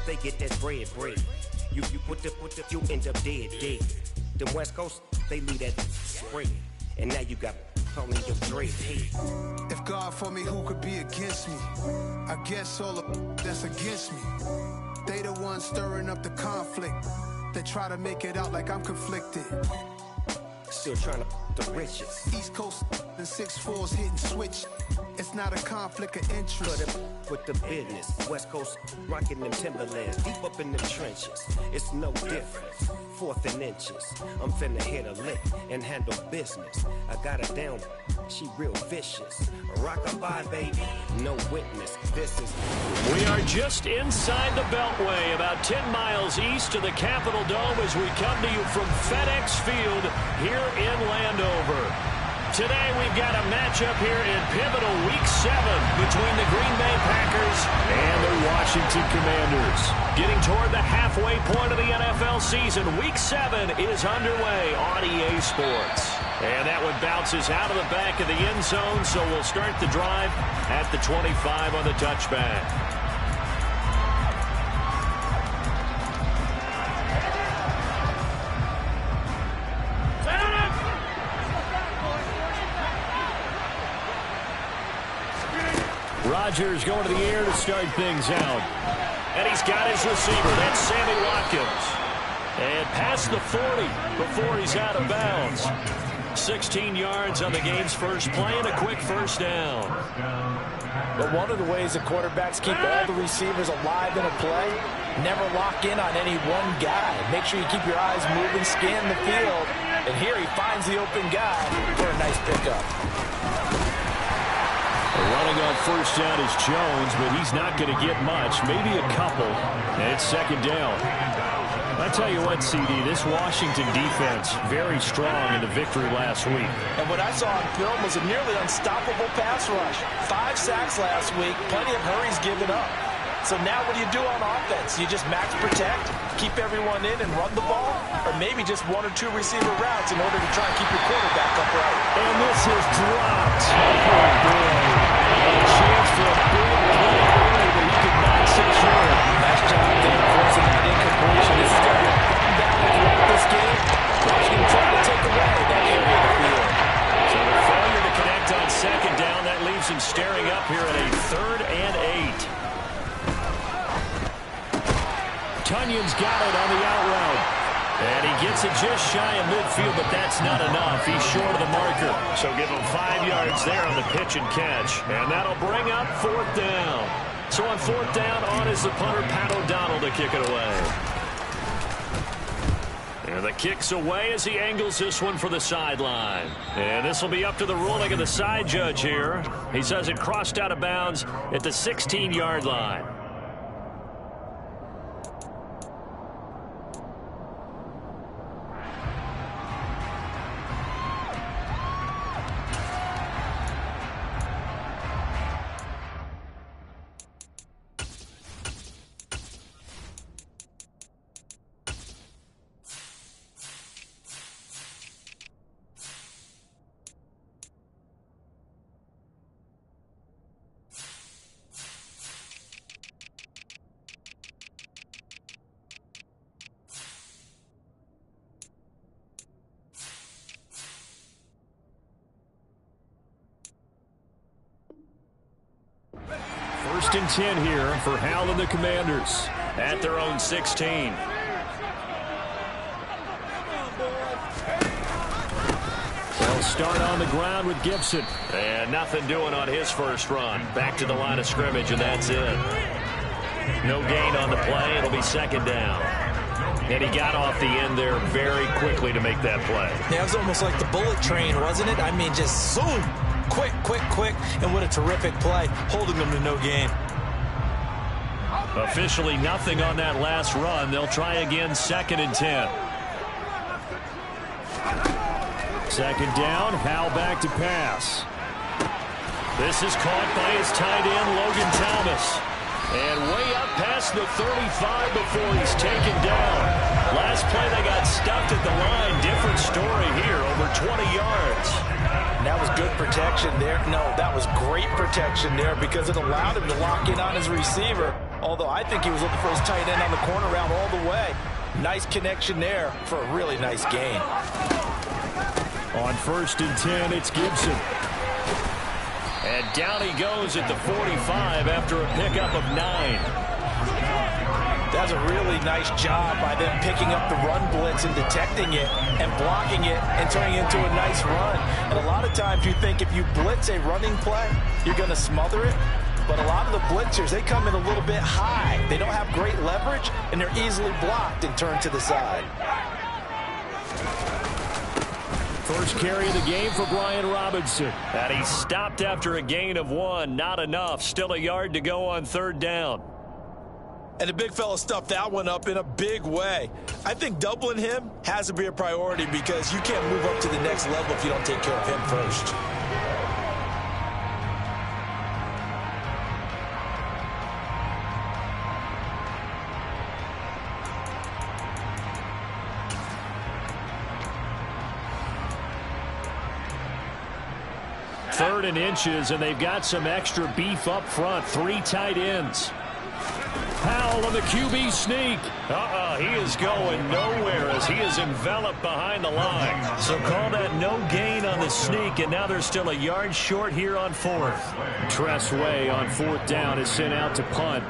they get that bread. You you end up dead. Them West Coast, they leave that spread. And now you got only your dread head. If God for me, who could be against me? I guess all the that's against me. They the ones stirring up the conflict. They try to make it out like I'm conflicted. Still trying to the riches. East Coast and 6'4's hitting switch. It's not a conflict of interest. Cut it with the business. West Coast rocking them Timberlands, deep up in the trenches. It's no difference. 4th and inches. I'm finna hit a lick and handle business. I got her down. She real vicious. Rock-a-bye, baby. No witness. This is. We are just inside the Beltway, about 10 miles east of the Capitol Dome as we come to you from FedEx Field here in Landover. Today we've got a matchup here in pivotal Week 7 between the Green Bay Packers and the Washington Commanders. Getting toward the halfway point of the NFL season, Week 7 is underway on EA Sports. And that one bounces out of the back of the end zone, so we'll start the drive at the 25 on the touchback. Rodgers going to the air to start things out. And he's got his receiver. That's Sammy Watkins. And past the 40 before he's out of bounds. 16 yards on the game's first play and a quick first down. But one of the ways that quarterbacks keep all the receivers alive in a play, never lock in on any one guy. Make sure you keep your eyes moving, scan the field. And here he finds the open guy for a nice pickup. Running on first down is Jones, but he's not going to get much, maybe a couple, and it's second down. I tell you what, CD, this Washington defense, very strong in the victory last week. And what I saw on film was a nearly unstoppable pass rush. 5 sacks last week, plenty of hurries given up. So now what do you do on offense? You just max protect, keep everyone in and run the ball, or maybe just 1 or 2 receiver routes in order to try and keep your quarterback upright. And this is dropped. Oh, boy. A chance for a big play early, but he could not secure it. Nice job there forcing that incompletion. This is going to be a down throughout this game. Washington trying to take away that area of the field. So the failure to connect on second down, that leaves him staring up here at a 3rd and 8. Tunyon's got it on the out route. And he gets it just shy of midfield, but that's not enough. He's short of the marker. So give him 5 yards there on the pitch and catch. And that'll bring up 4th down. So on 4th down, on is the punter, Pat O'Donnell, to kick it away. And the kick's away as he angles this one for the sideline. And this will be up to the ruling of the side judge here. He says it crossed out of bounds at the 16-yard line. First and 10 here for Hal and the Commanders at their own 16. They'll start on the ground with Gibson. And nothing doing on his first run. Back to the line of scrimmage, and that's it. No gain on the play. It'll be second down. And he got off the end there very quickly to make that play. Yeah, it was almost like the bullet train, wasn't it? I mean, just zoom. Quick, and what a terrific play, holding them to no gain. Officially nothing on that last run. They'll try again, 2nd and 10. Second down, Hal back to pass. This is caught by his tight end, Logan Thomas. And way up past the 35 before he's taken down. Last play they got stuffed at the line. Different story here, over 20 yards. That was good protection there. No, that was great protection there because it allowed him to lock in on his receiver. although I think he was looking for his tight end on the corner route all the way. Nice connection there for a really nice gain. On 1st and 10, it's Gibson. And down he goes at the 45 after a pickup of 9. That's a really nice job by them picking up the run blitz and detecting it and blocking it and turning it into a nice run. And a lot of times you think if you blitz a running play, you're going to smother it. But a lot of the blitzers, they come in a little bit high. They don't have great leverage, and they're easily blocked and turned to the side. First carry of the game for Brian Robinson. And he stopped after a gain of 1. Not enough. Still a yard to go on 3rd down. And the big fella stuffed that one up in a big way. I think doubling him has to be a priority because you can't move up to the next level if you don't take care of him first. Third and inches, and they've got some extra beef up front. 3 tight ends. Powell on the QB sneak. He is going nowhere as he is enveloped behind the line. So call that no gain on the sneak, and now they're still a yard short here on 4th. Tressway on 4th down is sent out to punt.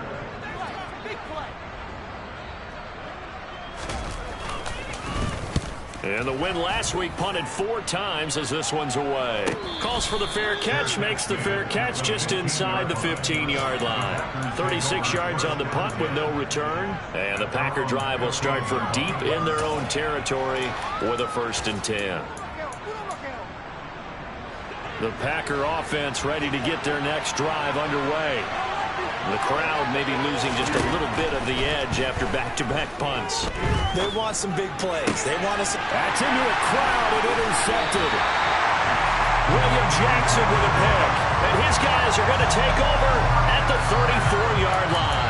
And the win last week punted 4 times as this one's away. Calls for the fair catch, makes the fair catch just inside the 15-yard line. 36 yards on the punt with no return. And the Packer drive will start from deep in their own territory with a 1st and 10. The Packer offense ready to get their next drive underway. The crowd maybe losing just a little bit of the edge after back-to-back punts. They want some big plays. They want us. That's into a crowd and intercepted. William Jackson with a pick. And his guys are going to take over at the 34-yard line.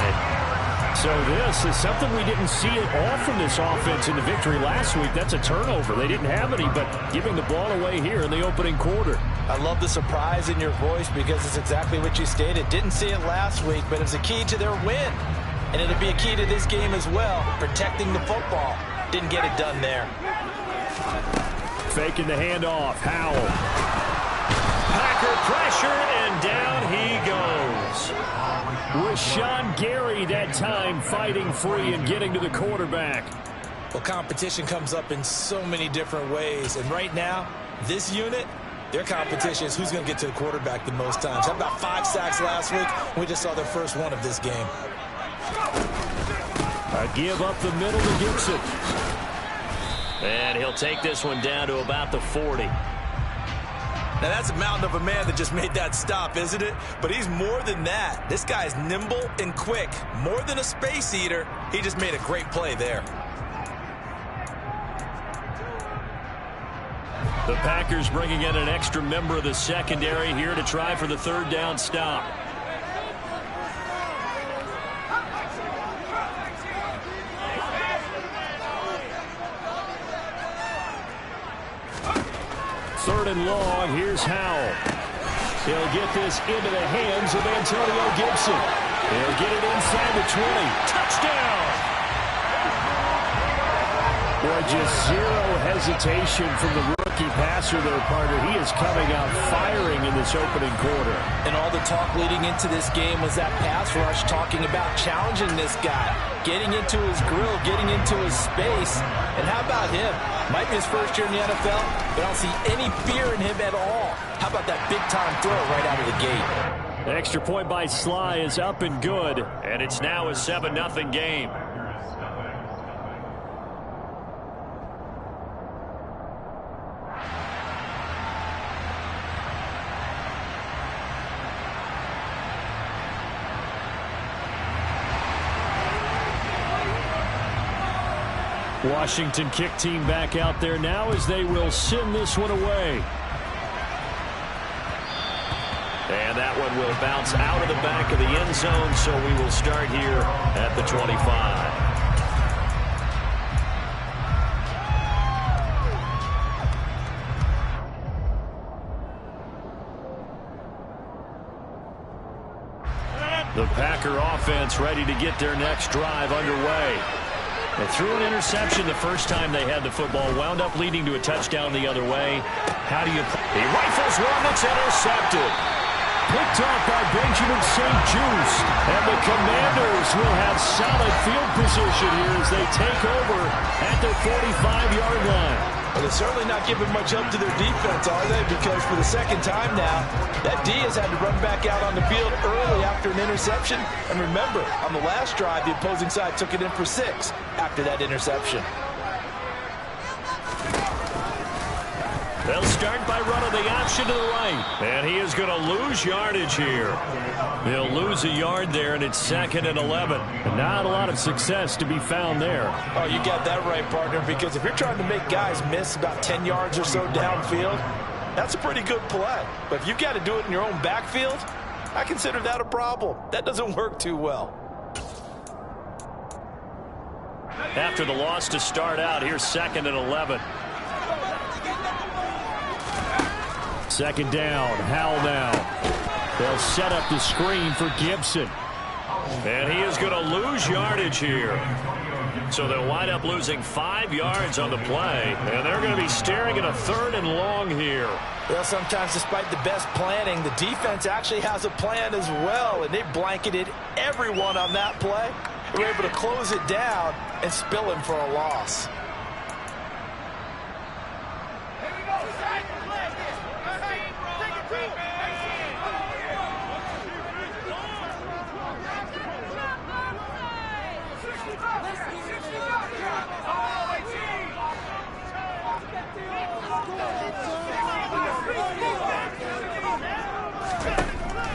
So this is something we didn't see at all from this offense in the victory last week. That's a turnover. They didn't have any, but giving the ball away here in the opening quarter. I love the surprise in your voice because it's exactly what you stated. Didn't see it last week, but it was a key to their win. And it'll be a key to this game as well, protecting the football. Didn't get it done there. Faking the handoff. Howell. Packer pressure, and down he goes. Rashawn Gary that time fighting free and getting to the quarterback. Well, competition comes up in so many different ways. And right now, this unit, their competition is who's going to get to the quarterback the most times. How about 5 sacks last week? We just saw their first one of this game. A give up the middle to Gibson. And he'll take this one down to about the 40. Now, that's a mountain of a man that just made that stop, isn't it? But he's more than that. This guy's nimble and quick. More than a space eater. He just made a great play there. The Packers bringing in an extra member of the secondary here to try for the 3rd down stop. Third and long, here's Howell. He'll get this into the hands of Antonio Gibson. He'll get it inside the 20. Touchdown! Boy, just zero hesitation from the rookie passer there, partner. He is coming out firing in this opening quarter. And all the talk leading into this game was that pass rush talking about challenging this guy, getting into his grill, getting into his space. And how about him? Might be his first year in the NFL, but I don't see any fear in him at all. How about that big-time throw right out of the gate? The extra point by Sly is up and good, and it's now a 7-0 game. Washington kick team back out there now as they will send this one away. And that one will bounce out of the back of the end zone, so we will start here at the 25. The Packer offense offense ready to get their next drive underway. They threw an interception the first time they had the football, wound up leading to a touchdown the other way. How do you... He rifles one that's intercepted. Picked off by Benjamin St. Just. And the Commanders will have solid field position here as they take over at their 45-yard line. Well, they're certainly not giving much up to their defense, are they? Because for the second time now, that D has had to run back out on the field early after an interception. And remember, on the last drive, the opposing side took it in for 6 after that interception. They'll start by running the option to the right. And he is going to lose yardage here. He'll lose a yard there, and it's 2nd and 11. And not a lot of success to be found there. Oh, you got that right, partner, because if you're trying to make guys miss about 10 yards or so downfield, that's a pretty good play. But if you've got to do it in your own backfield, I consider that a problem. That doesn't work too well. After the loss to start out, here's 2nd and 11. 2nd down. Howell now. They'll set up the screen for Gibson. And he is going to lose yardage here. So they'll wind up losing 5 yards on the play. And they're going to be staring at a 3rd and long here. Well, sometimes despite the best planning, the defense actually has a plan as well. And they blanketed everyone on that play. They were able to close it down and spill him for a loss.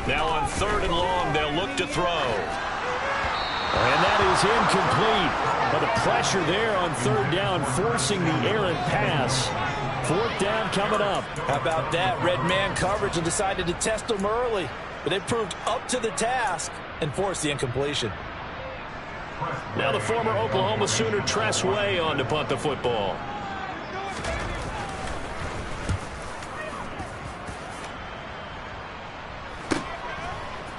Now on 3rd and long, they'll look to throw. And that is incomplete. But the pressure there on 3rd down, forcing the errant pass. 4th down coming up. How about that? Red man coverage and decided to test them early. But they proved up to the task and forced the incompletion. Now the former Oklahoma Sooner Tress Way on to punt the football.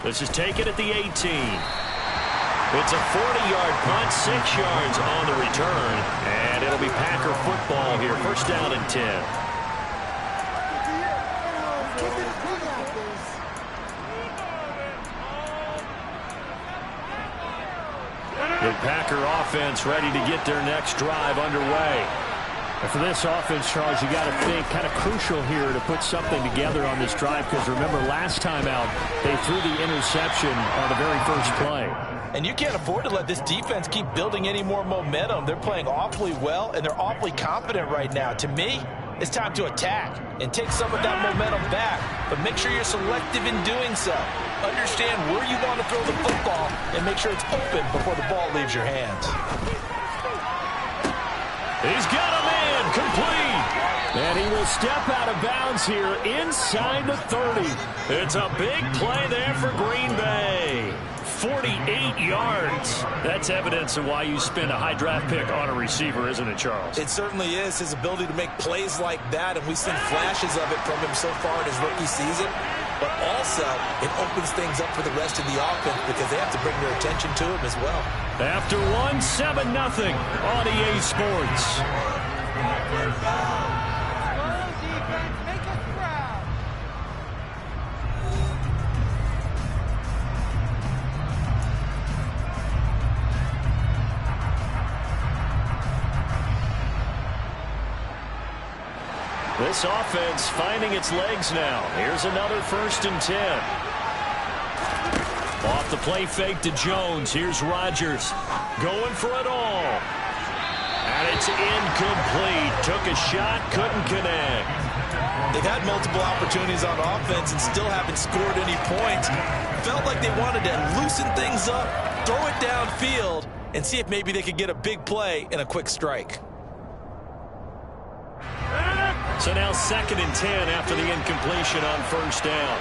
This is taken at the 18. It's a 40-yard punt, 6 yards on the return, and it'll be Packer football here. 1st down and 10. The Packer offense ready to get their next drive underway. And for this offense, Charles, you got to think kind of crucial here to put something together on this drive, because remember last time out they threw the interception on the very first play. And you can't afford to let this defense keep building any more momentum. They're playing awfully well, and they're awfully confident right now. To me, it's time to attack and take some of that momentum back, but make sure you're selective in doing so. Understand where you want to throw the football and make sure it's open before the ball leaves your hands. He's got a man complete. And he will step out of bounds here inside the 30. It's a big play there for Green Bay. 48 yards. That's evidence of why you spend a high draft pick on a receiver, isn't it, Charles? It certainly is. His ability to make plays like that, and we've seen flashes of it from him so far in his rookie season. But also, it opens things up for the rest of the offense because they have to bring their attention to him as well. After 7-0 on EA Sports. This offense finding its legs now. Here's another 1st and 10. Off the play fake to Jones. Here's Rodgers going for it all. And it's incomplete. Took a shot, couldn't connect. They've had multiple opportunities on offense and still haven't scored any points. Felt like they wanted to loosen things up, throw it downfield, and see if maybe they could get a big play and a quick strike. So now 2nd and 10 after the incompletion on 1st down.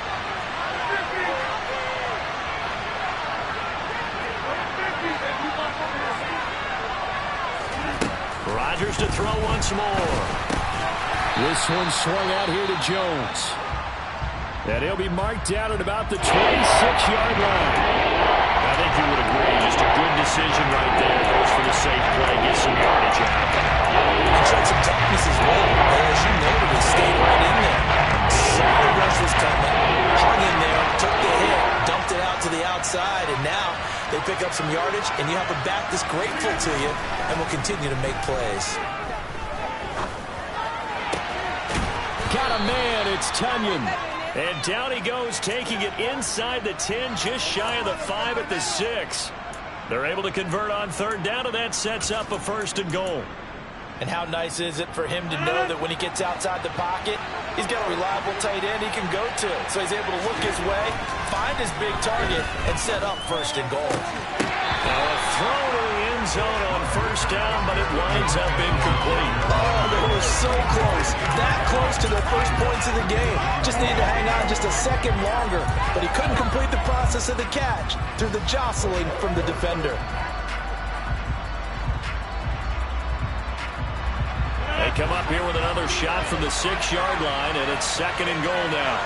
Rodgers to throw once more. This one swung out here to Jones. And he'll be marked down at about the 26-yard line. I think you would agree. Just a good decision right there. Goes for the safe play, gets some yardage out. And showed some toughness as well. As you noted, he stayed right in there. Solid rush was coming. Hung in there, took the hit, dumped it out to the outside, and now they pick up some yardage, and you have a back that's grateful to you and will continue to make plays. Got a man, it's Tunyon. And down he goes, taking it inside the 10, just shy of the 5 at the 6. They're able to convert on third down, and that sets up a 1st and goal. And how nice is it for him to know that when he gets outside the pocket, he's got a reliable tight end he can go to. So he's able to look his way, find his big target, and set up 1st and goal. Now a throw to the end zone on 1st down, but it winds up incomplete. Oh, they were so close. That close to their first points of the game. Just needed to hang on just a second longer. But he couldn't complete the process of the catch through the jostling from the defender. They come up here with another shot from the 6-yard line, and it's 2nd and goal now.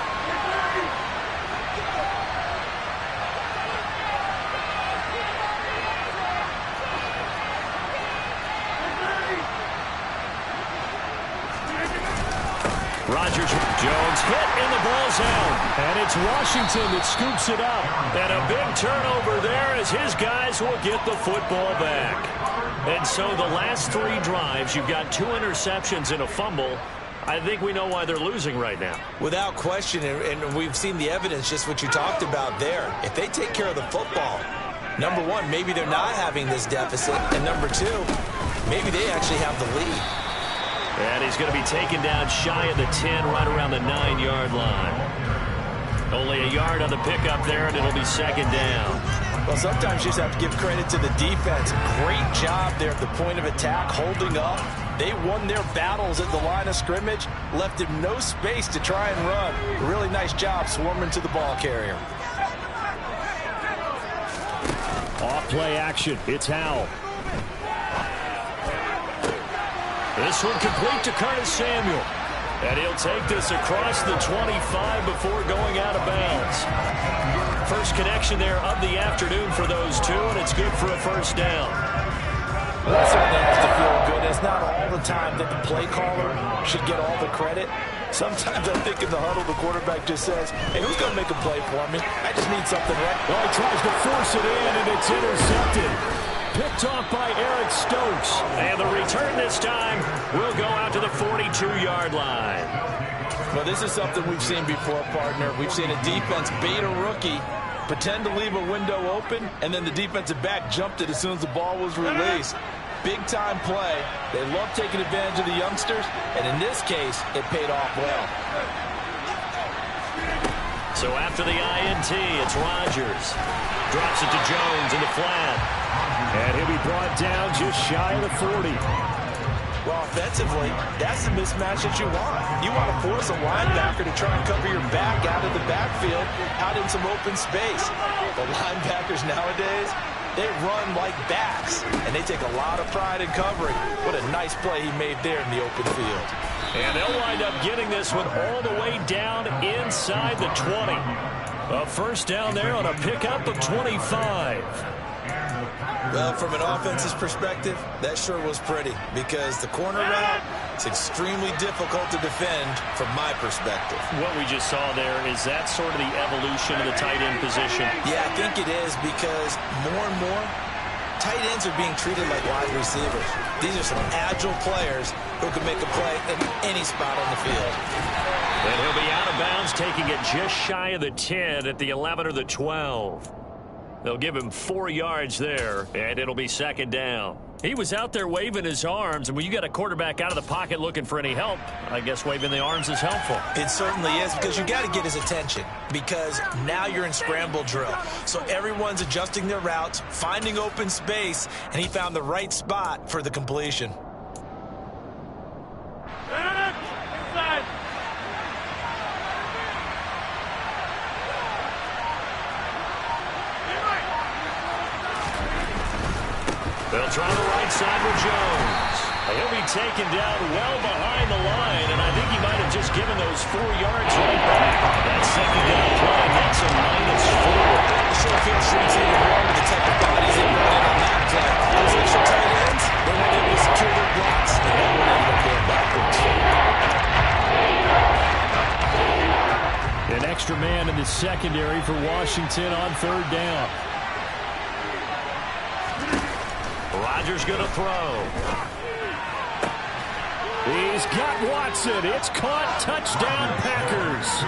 Rodgers, Jones hit, and the ball's out. And it's Washington that scoops it up. And a big turnover there as his guys will get the football back. And so the last 3 drives, you've got 2 interceptions and a fumble. I think we know why they're losing right now. Without question, and we've seen the evidence, just what you talked about there. If they take care of the football, number one, maybe they're not having this deficit. And number 2, maybe they actually have the lead. And he's going to be taken down shy of the 10, right around the 9-yard line. Only a yard on the pickup there, and it'll be 2nd down. Well, sometimes you just have to give credit to the defense. Great job there at the point of attack, holding up. They won their battles at the line of scrimmage, left him no space to try and run. A really nice job swarming to the ball carrier. Off play action. It's Howell. This one complete to Curtis Samuel. And he'll take this across the 25 before going out of bounds. First connection there of the afternoon for those 2, and it's good for a 1st down. Well, that certainly has to feel good. It's not all the time that the play caller should get all the credit. Sometimes I think in the huddle, the quarterback just says, hey, who's going to make a play for me? I just need something right. Well, he tries to force it in, and it's intercepted. Picked off by Eric Stokes. And the return this time will go out to the 42-yard line. Well, this is something we've seen before, partner. We've seen a defense bait a rookie, pretend to leave a window open, and then the defensive back jumped it as soon as the ball was released. Big-time play. They love taking advantage of the youngsters, and in this case, it paid off well. So after the INT, it's Rodgers. Drops it to Jones in the flat. And he'll be brought down just shy of the 40. Well, offensively, that's the mismatch that you want. You want to force a linebacker to try and cover your back out of the backfield, out in some open space. The linebackers nowadays, they run like backs, and they take a lot of pride in covering. What a nice play he made there in the open field. And they'll wind up getting this one all the way down inside the 20. A 1st down there on a pickup of 25. Well, from an offense's perspective, that sure was pretty because the corner route is extremely difficult to defend from my perspective. What we just saw there, is that sort of the evolution of the tight end position? Yeah, I think it is because more and more, tight ends are being treated like wide receivers. These are some agile players who can make a play in any spot on the field. And he'll be out of bounds, taking it just shy of the 10 at the 11 or the 12. They'll give him 4 yards there, and it'll be 2nd down. He was out there waving his arms, and when you got a quarterback out of the pocket looking for any help, I guess waving the arms is helpful. It certainly is, because you got to get his attention, because now you're in scramble drill. So everyone's adjusting their routes, finding open space, and he found the right spot for the completion. They'll try the right side with Jones. He'll be taken down well behind the line, and I think he might have just given those 4 yards right back. That 2nd down play, that's a -4. sure feel shrinks even more with the technicalities they brought in on that play. Those extra tight ends, they weren't able to secure their blocks, and that one ended up going backwards. An extra man in the secondary for Washington on third down. Rodgers going to throw. He's got Watson. It's caught. Touchdown, Packers.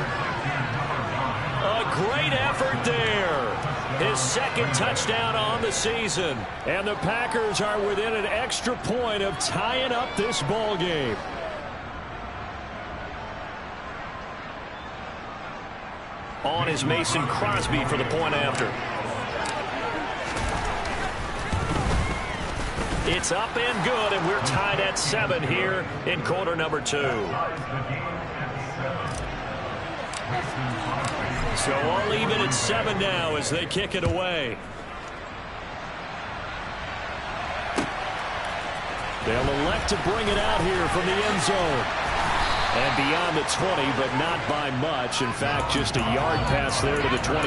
A great effort there. His second touchdown on the season. And the Packers are within an extra point of tying up this ball game. On is Mason Crosby for the point after. It's up and good, and we're tied at 7 here in quarter number 2. So all even at 7 now as they kick it away. They'll elect to bring it out here from the end zone. And beyond the 20, but not by much. In fact, just a yard pass there to the 21.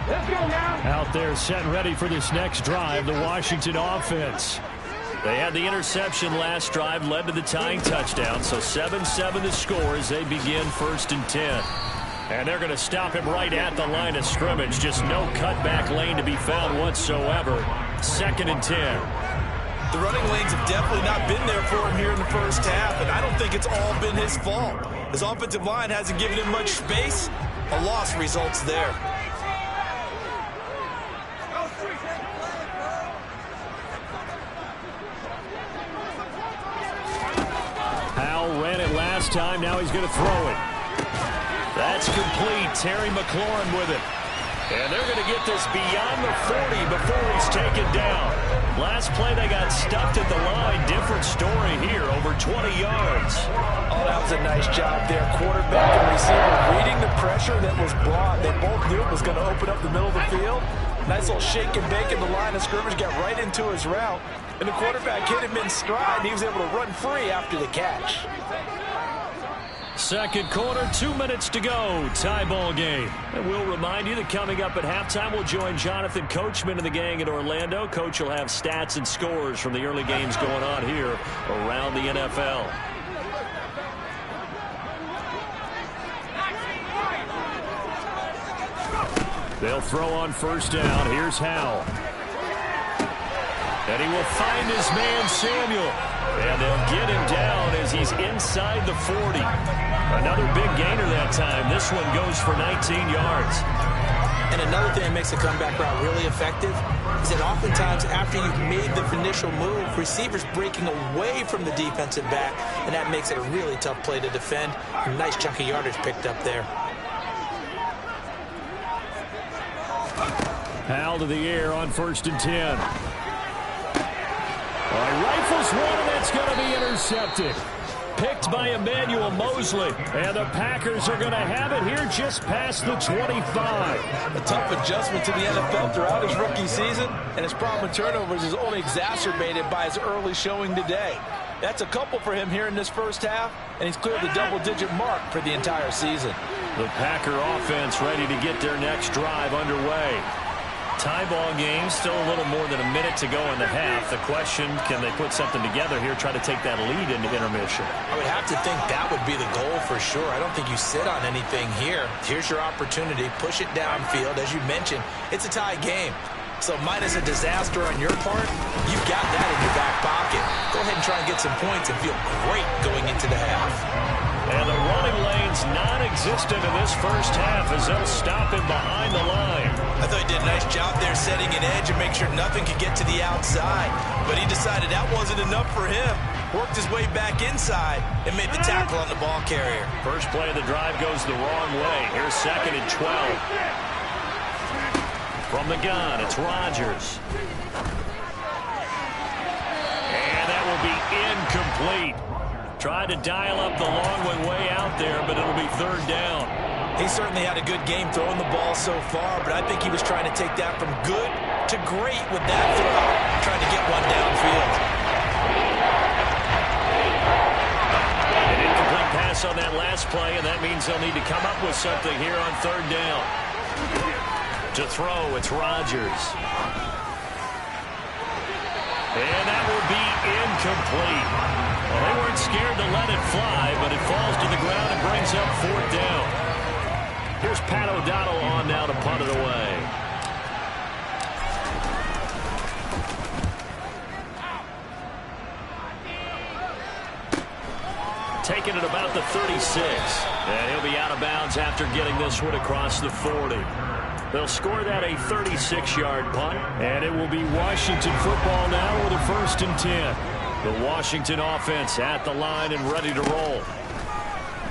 Let's go now. Out there set ready for this next drive, the Washington offense. They had the interception last drive, led to the tying touchdown. So 7-7 the score as they begin 1st and 10. And they're going to stop him right at the line of scrimmage. Just no cutback lane to be found whatsoever. 2nd and 10. The running lanes have definitely not been there for him here in the first half, and I don't think it's all been his fault. His offensive line hasn't given him much space. A loss results there. Howell ran it last time. Now he's going to throw it. That's complete. Terry McLaurin with it. And they're going to get this beyond the 40 before he's taken down. Last play they got stuffed at the line. Different story here. Over 20 yards. Oh, that was a nice job there. Quarterback and receiver reading the pressure that was brought. They both knew it was going to open up the middle of the field. Nice little shake and bake in the line of scrimmage. Got right into his route. And the quarterback hit him in stride. And he was able to run free after the catch. Second quarter, 2 minutes to go. Tie ball game. And we'll remind you that coming up at halftime, we'll join Jonathan Coachman and the gang in Orlando. Coach will have stats and scores from the early games going on here around the NFL. They'll throw on first down. Here's Howell. And he will find his man Samuel. And they'll get him down as he's inside the 40. Another big gainer that time. This one goes for 19 yards. And another thing that makes a comeback route really effective is that oftentimes after you've made the initial move, receivers breaking away from the defensive back, and that makes it a really tough play to defend. A nice chunk of yardage picked up there. Howell to the air on 1st and 10. Rifles one, and that's going to be intercepted. Picked by Emmanuel Mosley. And the Packers are going to have it here just past the 25. A tough adjustment to the NFL throughout his rookie season, and his problem with turnovers is only exacerbated by his early showing today. That's a couple for him here in this first half, and he's cleared the double-digit mark for the entire season. The Packer offense ready to get their next drive underway. Tie ball game, still a little more than a minute to go in the half. The question, can they put something together here, try to take that lead into intermission? I would have to think that would be the goal for sure. I don't think you sit on anything here. Here's your opportunity. Push it downfield. As you mentioned, it's a tie game. So minus a disaster on your part, you've got that in your back pocket. Go ahead and try and get some points and feel great going into the half. And the running lane's non-existent in this first half as they'll stop him behind the line. I thought he did a nice job there setting an edge and make sure nothing could get to the outside. But he decided that wasn't enough for him. Worked his way back inside and made the tackle on the ball carrier. First play of the drive goes the wrong way. Here's 2nd and 12. From the gun, it's Rodgers. And that will be incomplete. Tried to dial up the long one way out there, but it'll be 3rd down. He certainly had a good game throwing the ball so far, but I think he was trying to take that from good to great with that throw, trying to get one downfield. pass on that last play, and that means they'll need to come up with something here on third down. To throw, it's Rodgers. And that will be incomplete. Well, they weren't scared to let it fly, but it falls to the ground and brings up fourth down. Here's Pat O'Donnell on now to punt it away. Taking it about the 36. And he'll be out of bounds after getting this one across the 40. They'll score that a 36-yard punt. And it will be Washington football now with a 1st and 10. The Washington offense at the line and ready to roll.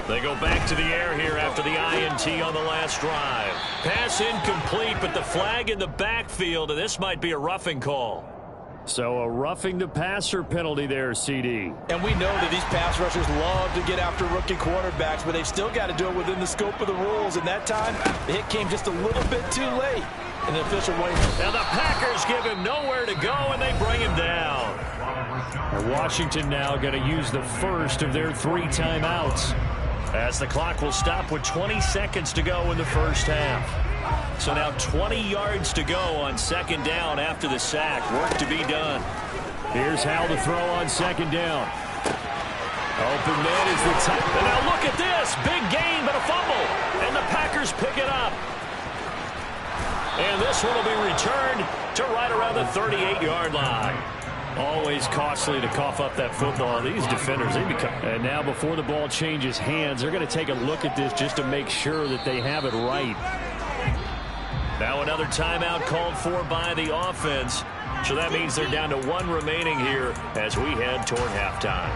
They go back to the air here after the INT on the last drive. Pass incomplete, but the flag in the backfield, and this might be a roughing call. So a roughing the passer penalty there, CD. And we know that these pass rushers love to get after rookie quarterbacks, but they've still got to do it within the scope of the rules. And that time, the hit came just a little bit too late. And the official waited. Now the Packers give him nowhere to go, and they bring him down. And Washington now going to use the first of their 3 timeouts, as the clock will stop with 20 seconds to go in the first half. So now 20 yards to go on 2nd down after the sack. Work to be done. Here's how to throw on 2nd down. Open man is the tight. And now look at this. Big gain, but a fumble. And the Packers pick it up. And this one will be returned to right around the 38-yard line. Always costly to cough up that football. These defenders, they become. And now before the ball changes hands, they're going to take a look at this just to make sure that they have it right. Now another timeout called for by the offense. So that means they're down to 1 remaining here as we head toward halftime.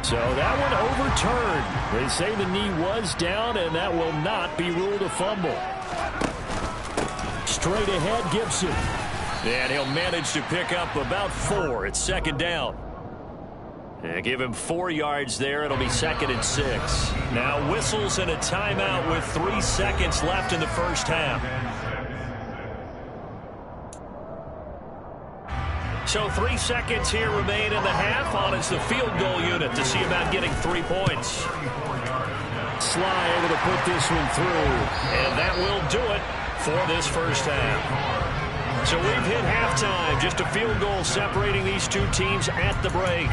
So that one overturned. They say the knee was down, and that will not be ruled a fumble. Straight ahead, Gibson. And he'll manage to pick up about 4. It's 2nd down. And give him 4 yards there. It'll be 2nd and 6. Now whistles and a timeout with 3 seconds left in the first half. So 3 seconds here remain in the half. On is the field goal unit to see about getting 3 points. Sly able to put this one through. And that will do it for this first half. So we've hit halftime. Just a field goal separating these 2 teams at the break.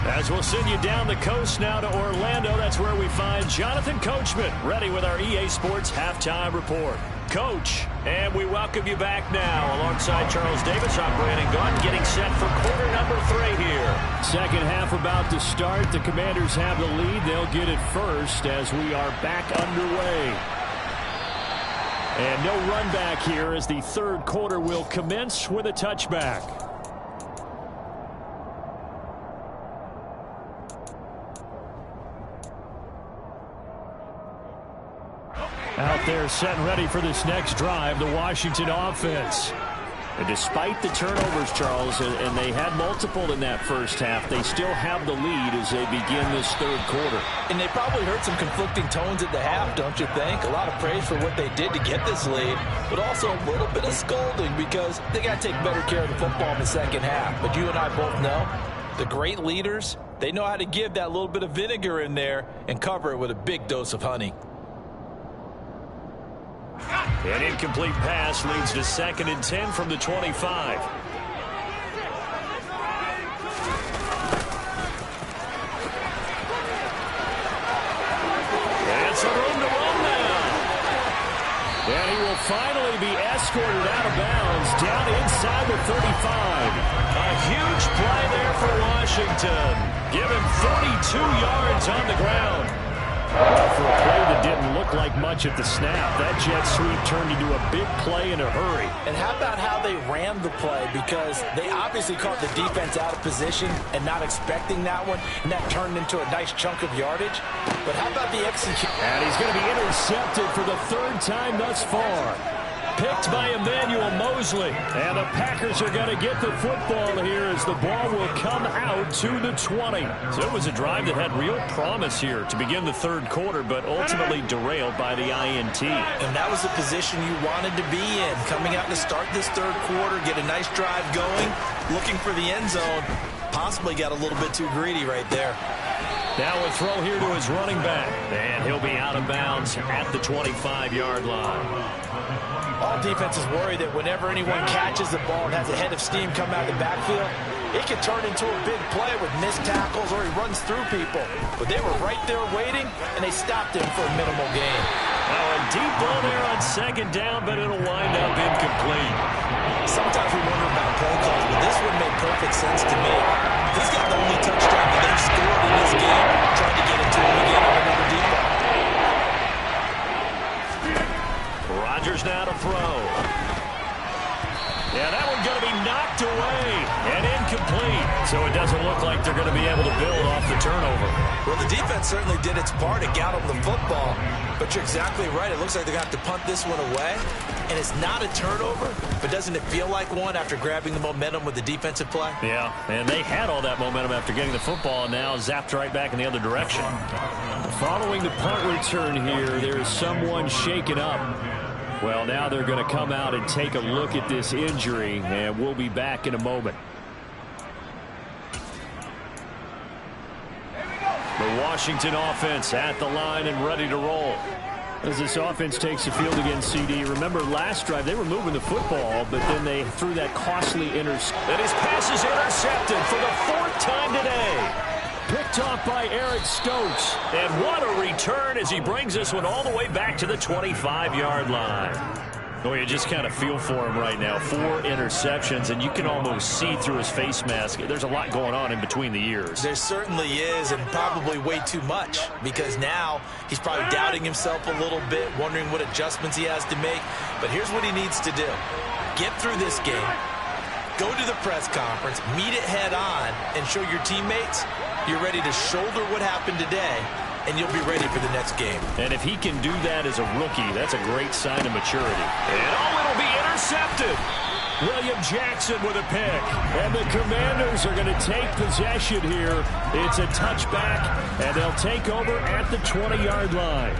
As we'll send you down the coast now to Orlando, that's where we find Jonathan Coachman, ready with our EA Sports Halftime Report. Coach, and we welcome you back now. Alongside Charles Davis, I'm Brandon Gaunt, getting set for quarter number 3 here. Second half about to start. The Commanders have the lead. They'll get it first as we are back underway. And no run back here as the 3rd quarter will commence with a touchback. Out there set and ready for this next drive, the Washington offense. And despite the turnovers, Charles, and they had multiple in that first half, they still have the lead as they begin this 3rd quarter. And they probably heard some conflicting tones at the half, don't you think? A lot of praise for what they did to get this lead, but also a little bit of scolding because they got to take better care of the football in the second half. But you and I both know the great leaders, they know how to give that little bit of vinegar in there and cover it with a big dose of honey. An incomplete pass leads to 2nd and 10 from the 25. And some room to run now. And he will finally be escorted out of bounds down inside the 35. A huge play there for Washington. Give him 32 yards on the ground. For a play that didn't look like much at the snap, that jet sweep turned into a big play in a hurry. And how about how they ran the play? Because they obviously caught the defense out of position and not expecting that one, and that turned into a nice chunk of yardage. But how about the execution? And he's going to be intercepted for the 3rd time thus far. Picked by Emmanuel Mosley. And the Packers are going to get the football here as the ball will come out to the 20. So it was a drive that had real promise here to begin the 3rd quarter, but ultimately derailed by the INT. And that was the position you wanted to be in. Coming out to start this 3rd quarter, get a nice drive going, looking for the end zone. Possibly got a little bit too greedy right there. Now a throw here to his running back. And he'll be out of bounds at the 25-yard line. All defenses worry that whenever anyone catches the ball and has a head of steam come out of the backfield, it can turn into a big play with missed tackles or he runs through people. But they were right there waiting, and they stopped him for a minimal gain. Oh, a deep ball there on second down, but it'll wind up incomplete. Sometimes we wonder about play calls, but this one made perfect sense to me. He's got the only touchdown that they've scored in this game, trying to get it to him again on another deep ball. Rodgers now to throw. Yeah, that one's going to be knocked away and incomplete. So it doesn't look like they're going to be able to build off the turnover. Well, the defense certainly did its part to get them the football. But you're exactly right. It looks like they're going to have to punt this one away. And it's not a turnover, but doesn't it feel like one after grabbing the momentum with the defensive play? Yeah, and they had all that momentum after getting the football and now zapped right back in the other direction. Following the punt return here, there is someone shaken up. Well, now they're going to come out and take a look at this injury, and we'll be back in a moment. The Washington offense at the line and ready to roll. As this offense takes the field against CD, remember last drive they were moving the football, but then they threw that costly interception. And his pass is intercepted for the 4th time today. Picked off by Eric Stokes. And what a return as he brings this one all the way back to the 25-yard line. Oh, you just kind of feel for him right now. 4 interceptions, and you can almost see through his face mask. There's a lot going on in between the ears. There certainly is, and probably way too much, because now he's probably doubting himself a little bit, wondering what adjustments he has to make. But here's what he needs to do. Get through this game, go to the press conference, meet it head on, and show your teammates you're ready to shoulder what happened today, and you'll be ready for the next game. And if he can do that as a rookie, that's a great sign of maturity. And it'll be intercepted. William Jackson with a pick. And the Commanders are going to take possession here. It's a touchback, and they'll take over at the 20-yard line.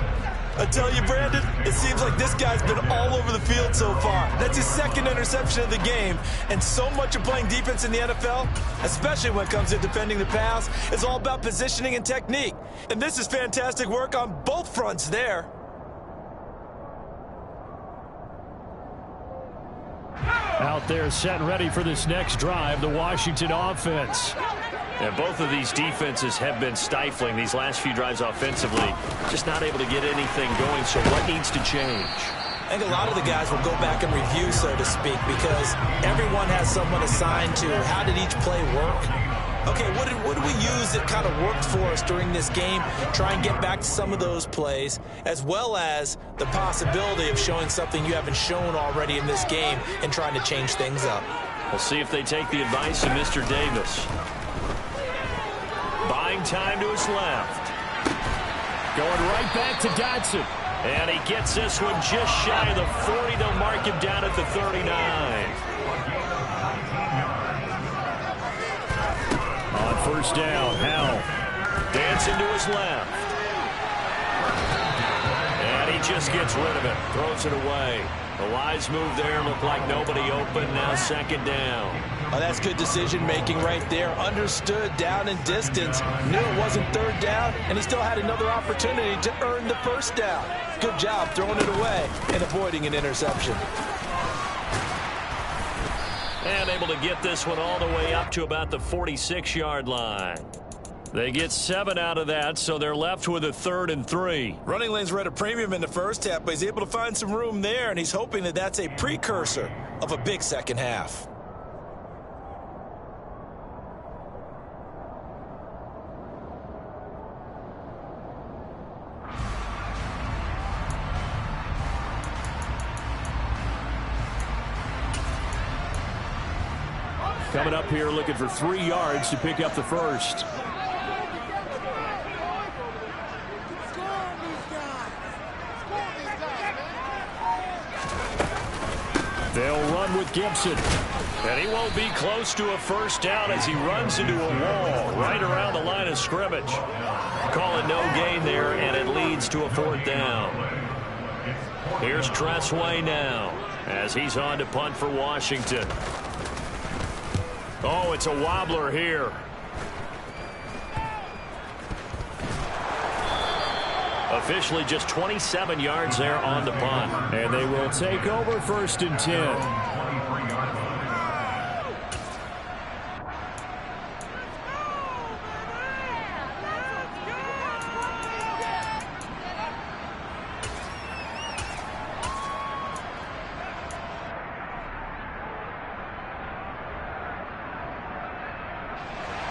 I tell you, Brandon, it seems like this guy's been all over the field so far. That's his 2nd interception of the game. And so much of playing defense in the NFL, especially when it comes to defending the pass, is all about positioning and technique. And this is fantastic work on both fronts there. Out there set and ready for this next drive, the Washington offense. And both of these defenses have been stifling these last few drives offensively. Just not able to get anything going, so what needs to change? I think a lot of the guys will go back and review, so to speak, because everyone has someone assigned to how did each play work. Okay, what did we use that kind of worked for us during this game? Try and get back to some of those plays, as well as the possibility of showing something you haven't shown already in this game and trying to change things up. We'll see if they take the advice of Mr. Davis. Buying time to his left. Going right back to Dodson. And he gets this one just shy of the 40. They'll mark him down at the 39. On first down, Howell dancing to his left. And he just gets rid of it. Throws it away. A wise move there. Looked like nobody open. Now 2nd down. Oh, that's good decision-making right there. Understood down and distance. Knew it wasn't 3rd down, and he still had another opportunity to earn the 1st down. Good job throwing it away and avoiding an interception. And able to get this one all the way up to about the 46-yard line. They get 7 out of that, so they're left with a 3rd and 3. Running lanes were at a premium in the first half, but he's able to find some room there, and he's hoping that that's a precursor of a big second half. Coming up here looking for 3 yards to pick up the first. They'll run with Gibson. And he won't be close to a first down as he runs into a wall right around the line of scrimmage. Call it no gain there, and it leads to a 4th down. Here's Tressway now as he's on to punt for Washington. Oh, it's a wobbler here. Officially just 27 yards there on the punt. And they will take over 1st and 10.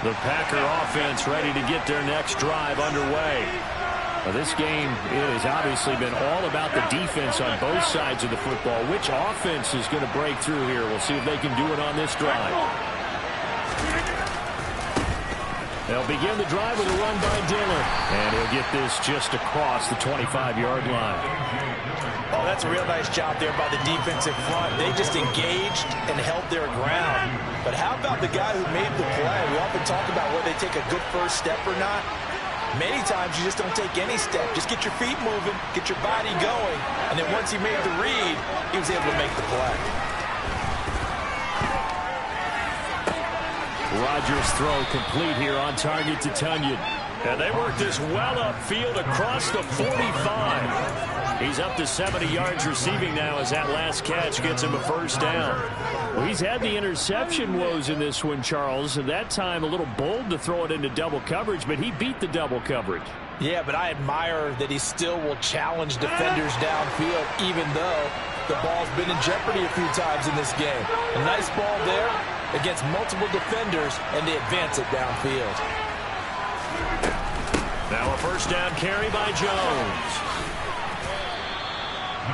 The Packer offense ready to get their next drive underway. Well, this game, it has obviously been all about the defense on both sides of the football. Which offense is going to break through here? We'll see if they can do it on this drive. They'll begin the drive with a run by Dillon. And he'll get this just across the 25-yard line. Oh, that's a real nice job there by the defensive front. They just engaged and held their ground. But how about the guy who made the play? We often talk about whether they take a good first step or not. Many times you just don't take any step. Just get your feet moving, get your body going. And then once he made the read, he was able to make the play. Rodgers' throw complete here on target to Tunyon. And they work this well upfield across the 45. He's up to 70 yards receiving now as that last catch gets him a first down. Well, he's had the interception woes in this one, Charles, and that time a little bold to throw it into double coverage, but he beat the double coverage. Yeah, but I admire that he still will challenge defenders downfield, even though the ball's been in jeopardy a few times in this game. A nice ball there against multiple defenders, and they advance it downfield. Now a first down carry by Jones.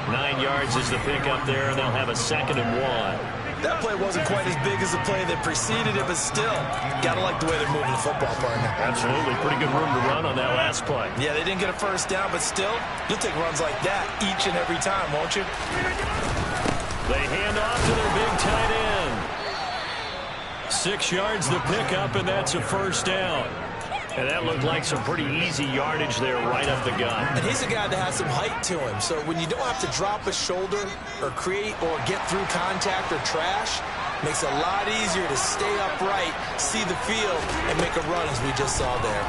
9 yards is the pickup there, and they'll have a 2nd and 1. That play wasn't quite as big as the play that preceded it, but still, got to like the way they're moving the football, partner. Absolutely. Pretty good room to run on that last play. Yeah, they didn't get a first down, but still, you'll take runs like that each and every time, won't you? They hand off to their big tight end. 6 yards the pickup, and that's a first down. And that looked like some pretty easy yardage there right up the gut. And he's a guy that has some height to him. So when you don't have to drop a shoulder or create or get through contact or trash, makes it a lot easier to stay upright, see the field, and make a run as we just saw there.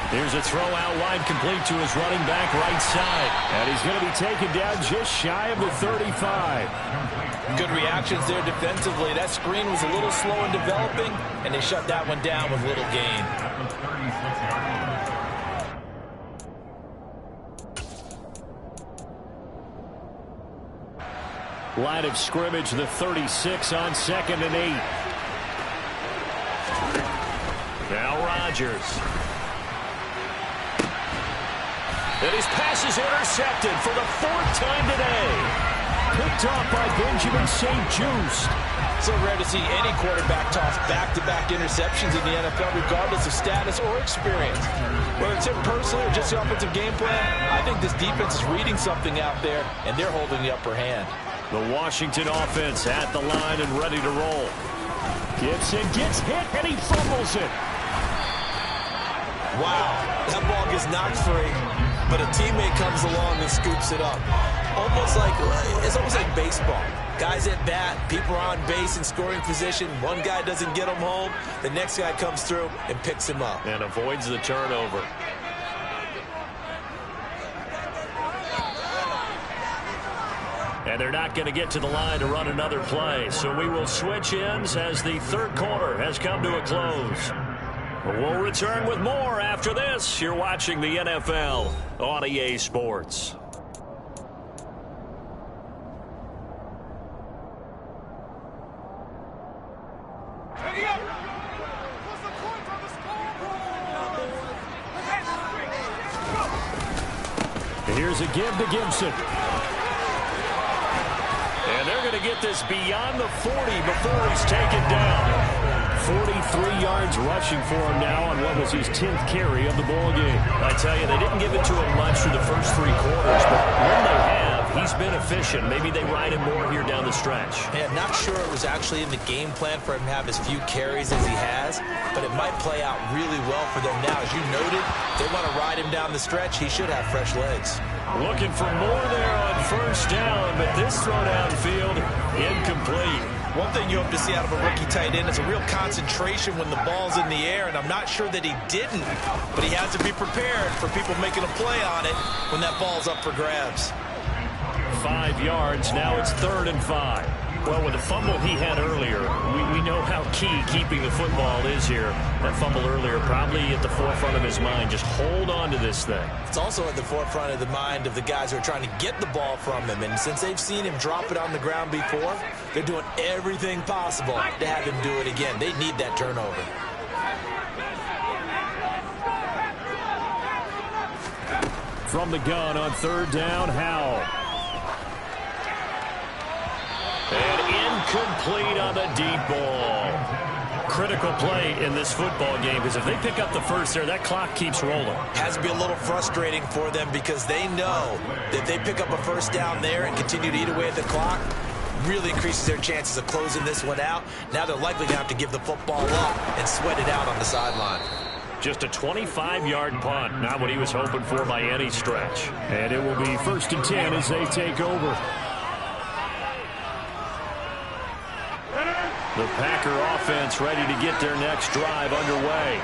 Here's a throw out wide complete to his running back right side. And he's going to be taken down just shy of the 35. Good reactions there defensively. That screen was a little slow in developing, and they shut that one down with little gain. Line of scrimmage, the 36 on 2nd and 8. Now Rodgers. And his pass is intercepted for the 4th time today. Picked off by Benjamin St-Juste. So rare to see any quarterback toss back-to-back interceptions in the NFL, regardless of status or experience. Whether it's him personally or just the offensive game plan, I think this defense is reading something out there, and they're holding the upper hand. The Washington offense at the line and ready to roll. Gibson gets hit, and he fumbles it. Wow, that ball gets knocked free, but a teammate comes along and scoops it up. It's almost like baseball. Guys at bat, people are on base in scoring position. One guy doesn't get him home. The next guy comes through and picks him up. And avoids the turnover. And they're not going to get to the line to run another play. So we will switch ends as the 3rd quarter has come to a close. We'll return with more after this. You're watching the NFL on EA Sports. Here's a give to Gibson. And they're going to get this beyond the 40 before he's taken down. 43 yards rushing for him now on what was his 10th carry of the ball game. I tell you, they didn't give it to him much through the first 3 quarters, but when they have, he's been efficient. Maybe they ride him more here down the stretch. Yeah, not sure it was actually in the game plan for him to have as few carries as he has, but it might play out really well for them now. As you noted, they want to ride him down the stretch. He should have fresh legs. Looking for more there on first down, but this throw downfield incomplete. One thing you hope to see out of a rookie tight end is a real concentration when the ball's in the air, and I'm not sure that he didn't, but he has to be prepared for people making a play on it when that ball's up for grabs. 5 yards. Now it's 3rd and 5. Well, with the fumble he had earlier, we know how key keeping the football is here. That fumble earlier probably at the forefront of his mind. Just hold on to this thing. It's also at the forefront of the mind of the guys who are trying to get the ball from him. And since they've seen him drop it on the ground before, they're doing everything possible to have him do it again. They need that turnover. From the gun on 3rd down, Howell. And incomplete on the deep ball. Critical play in this football game, because if they pick up the first there, that clock keeps rolling. Has to be a little frustrating for them because they know that they pick up a first down there and continue to eat away at the clock, really increases their chances of closing this one out. Now they're likely to have to give the football up and sweat it out on the sideline. Just a 25-yard punt, not what he was hoping for by any stretch. And it will be 1st and 10 as they take over. The Packer offense ready to get their next drive underway.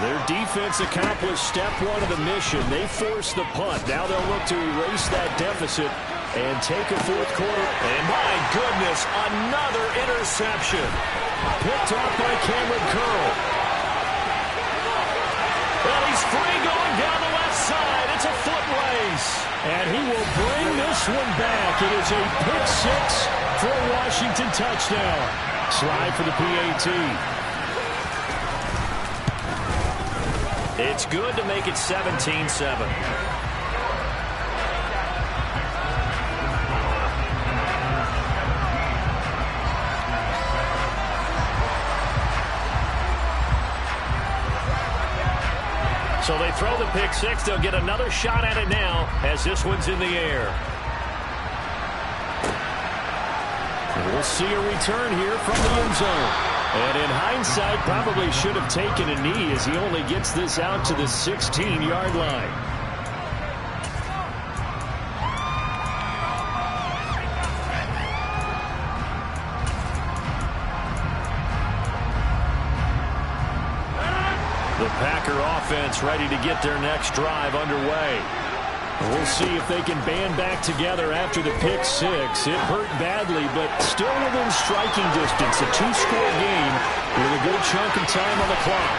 Their defense accomplished step 1 of the mission. They forced the punt. Now they'll look to erase that deficit and take a 4th quarter. And my goodness, another interception. Picked up by Cameron Curl. Well, he's free going down the left side. It's a foot race. And he will bring this one back. It is a pick 6 for a Washington touchdown. Slide for the PAT. It's good to make it 17-7. So they throw the pick 6. They'll get another shot at it now as this one's in the air. We'll see a return here from the end zone. And in hindsight, probably should have taken a knee as he only gets this out to the 16-yard line. The Packer offense ready to get their next drive underway. We'll see if they can band back together after the pick 6. It hurt badly, but still within striking distance. A 2-score game with a good chunk of time on the clock.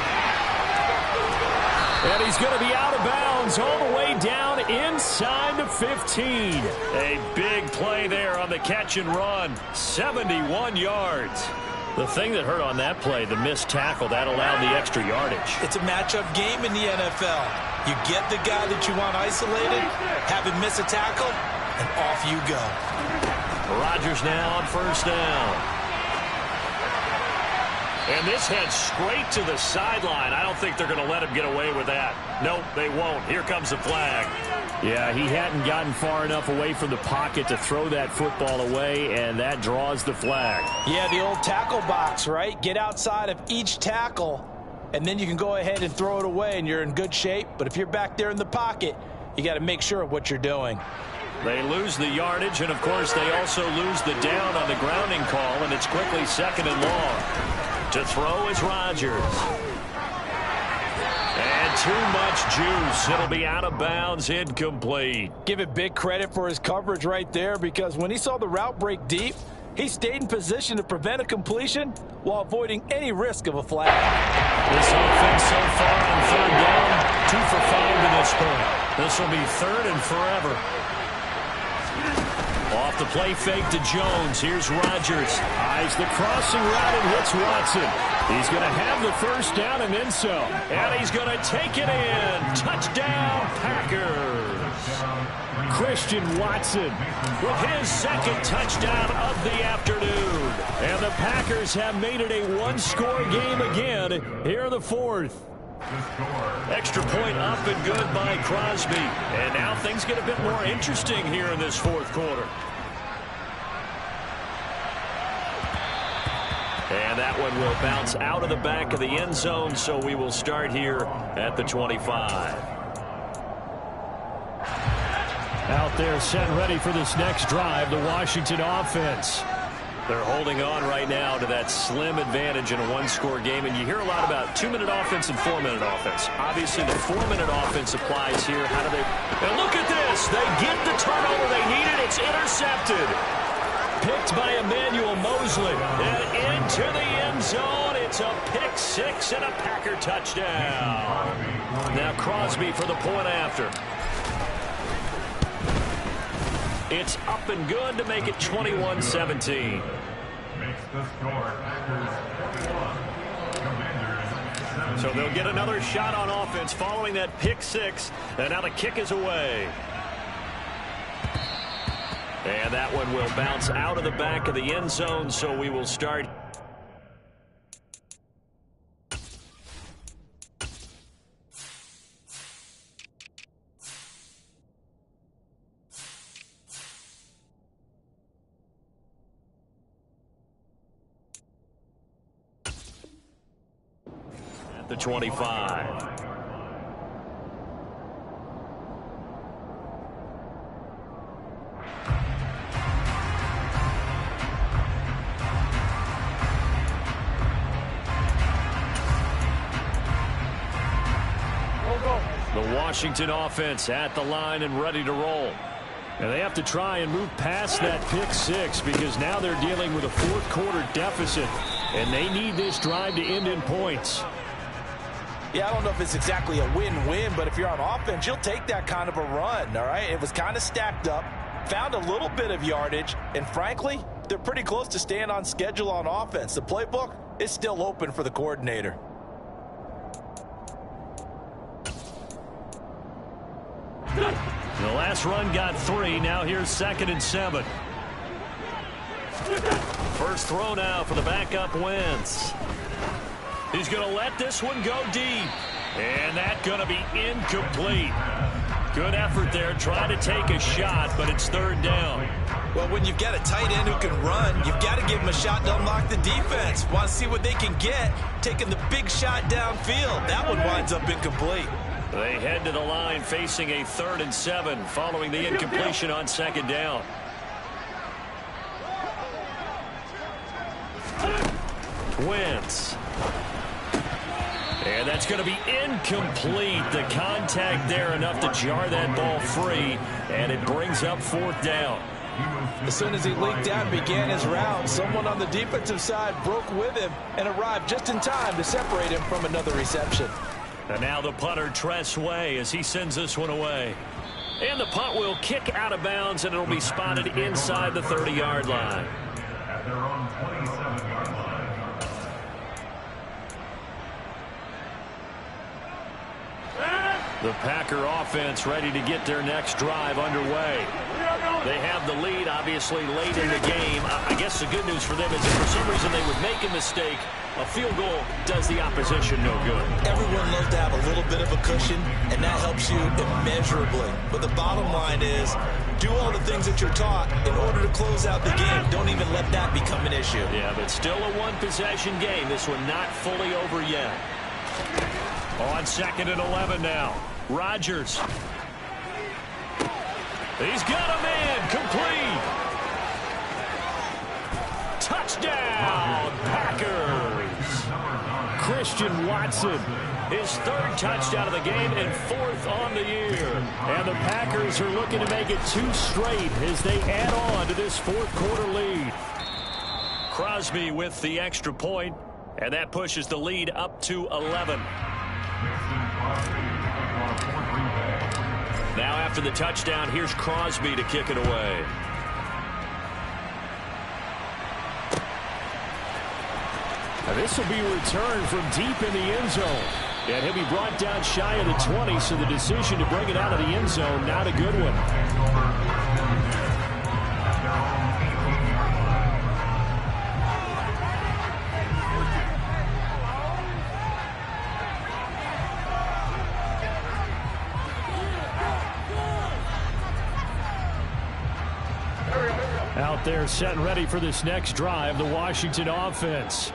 And he's going to be out of bounds all the way down inside the 15. A big play there on the catch and run. 71 yards. The thing that hurt on that play, the missed tackle, that allowed the extra yardage. It's a matchup game in the NFL. You get the guy that you want isolated, have him miss a tackle, and off you go. Rodgers now on 1st down. And this heads straight to the sideline. I don't think they're going to let him get away with that. Nope, they won't. Here comes the flag. Yeah, he hadn't gotten far enough away from the pocket to throw that football away, and that draws the flag. Yeah, the old tackle box, right? Get outside of each tackle, and then you can go ahead and throw it away, and you're in good shape. But if you're back there in the pocket, you got to make sure of what you're doing. They lose the yardage, and, of course, they also lose the down on the grounding call, and it's quickly 2nd and long. To throw is Rodgers. And too much juice. It'll be out of bounds, incomplete. Give it big credit for his coverage right there, because when he saw the route break deep, he stayed in position to prevent a completion while avoiding any risk of a flag. This offense so far on 3rd down, 2 for 5 to this point. This will be 3rd and forever. Off the play fake to Jones. Here's Rodgers. Eyes the crossing route and hits Watson. He's going to have the 1st down and then some. And he's going to take it in. Touchdown, Packers. Christian Watson with his 2nd touchdown of the afternoon. And the Packers have made it a 1-score game again here in the 4th. Extra point up and good by Crosby. And now things get a bit more interesting here in this 4th quarter. And that one will bounce out of the back of the end zone, so we will start here at the 25. Out there set ready for this next drive, the Washington offense. They're holding on right now to that slim advantage in a one-score game, and you hear a lot about 2-minute offense and 4-minute offense. Obviously, the 4-minute offense applies here. How do they... And look at this! They get the turnover they needed. It's intercepted. Picked by Emmanuel Mosley. And into the end zone. It's a pick six and a Packer touchdown. Now Crosby for the point after. It's up and good to make it 21-17. So they'll get another shot on offense following that pick six. And now the kick is away. And that one will bounce out of the back of the end zone, so we will start. At the 25. The Washington offense at the line and ready to roll. And they have to try and move past that pick six because now they're dealing with a fourth-quarter deficit, and they need this drive to end in points. Yeah, I don't know if it's exactly a win-win, but if you're on offense, you'll take that kind of a run, all right? It was kind of stacked up, found a little bit of yardage, and frankly, they're pretty close to staying on schedule on offense. The playbook is still open for the coordinator. The last run got 3. Now here's 2nd and 7. First throw now for the backup Wentz. He's going to let this one go deep. And that's going to be incomplete. Good effort there trying to take a shot, but it's 3rd down. Well, when you've got a tight end who can run, you've got to give him a shot to unlock the defense. Want to see what they can get, taking the big shot downfield. That one winds up incomplete. They head to the line facing a 3rd and 7 following the incompletion on 2nd down. Wentz. And that's going to be incomplete. The contact there enough to jar that ball free, and it brings up 4th down. As soon as he leaked out and began his route, someone on the defensive side broke with him and arrived just in time to separate him from another reception. And now the punter, Tress Way, as he sends this one away. And the punt will kick out of bounds, and it'll be spotted inside the 30-yard line. At their own 27-yard line. The Packer offense ready to get their next drive underway. They have the lead, obviously, late in the game. I guess the good news for them is if for some reason they would make a mistake, a field goal does the opposition no good. Everyone loves to have a little bit of a cushion, and that helps you immeasurably. But the bottom line is, do all the things that you're taught in order to close out the game. Don't even let that become an issue. Yeah, but still a one-possession game. This one not fully over yet. On 2nd and 11 now. Rodgers. He's got a man. Complete. Touchdown, Packers. Christian Watson. His 3rd touchdown of the game and 4th on the year. And the Packers are looking to make it 2 straight as they add on to this 4th-quarter lead. Crosby with the extra point, and that pushes the lead up to 11. Now after the touchdown, here's Crosby to kick it away. Now this will be returned from deep in the end zone. And he'll be brought down shy of the 20, so the decision to bring it out of the end zone, not a good one. Out there set and ready for this next drive, the Washington offense.